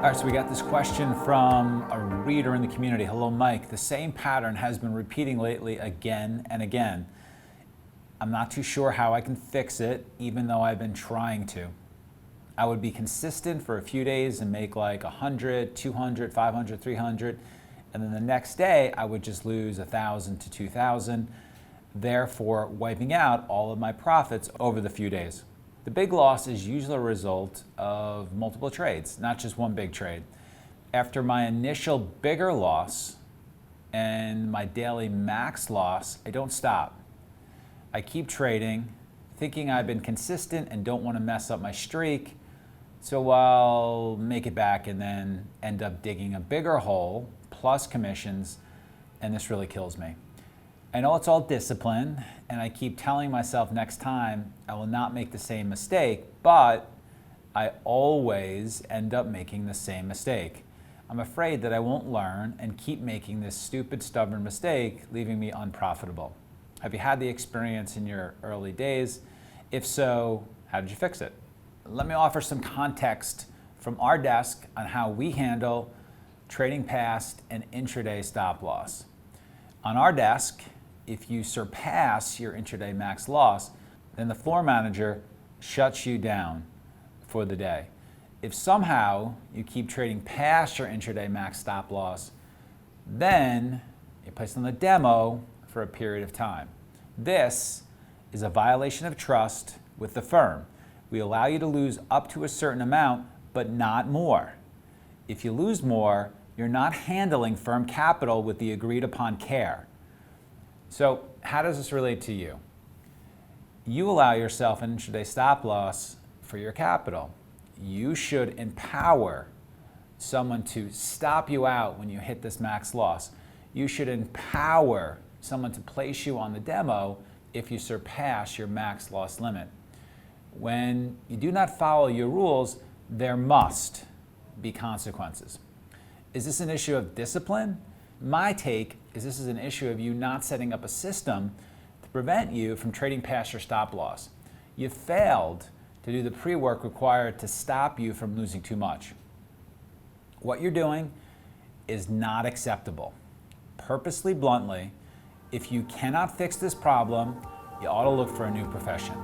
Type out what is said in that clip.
All right, so we got this question from a reader in the community. Hello, Mike. The same pattern has been repeating lately again and again. I'm not too sure how I can fix it, even though I've been trying to. I would be consistent for a few days and make like 100, 200, 500, 300, and then the next day I would just lose 1,000 to 2,000, therefore wiping out all of my profits over the few days. The big loss is usually a result of multiple trades, not just one big trade. After my initial bigger loss and my daily max loss, I don't stop. I keep trading, thinking I've been consistent and don't want to mess up my streak, so I'll make it back and then end up digging a bigger hole plus commissions, and this really kills me. I know it's all discipline, and I keep telling myself next time I will not make the same mistake, but I always end up making the same mistake. I'm afraid that I won't learn and keep making this stupid, stubborn mistake, leaving me unprofitable. Have you had the experience in your early days? If so, how did you fix it? Let me offer some context from our desk on how we handle trading past and intraday stop loss. On our desk, if you surpass your intraday max loss, then the floor manager shuts you down for the day. If somehow you keep trading past your intraday max stop loss, then you're placed on the demo for a period of time. This is a violation of trust with the firm. We allow you to lose up to a certain amount, but not more. If you lose more, you're not handling firm capital with the agreed upon care. So how does this relate to you? You allow yourself an intraday stop loss for your capital. You should empower someone to stop you out when you hit this max loss. You should empower someone to place you on the demo if you surpass your max loss limit. When you do not follow your rules, there must be consequences. Is this an issue of discipline? My take is this is an issue of you not setting up a system to prevent you from trading past your stop loss. You failed to do the pre-work required to stop you from losing too much. What you're doing is not acceptable. Purposely, bluntly, if you cannot fix this problem, you ought to look for a new profession.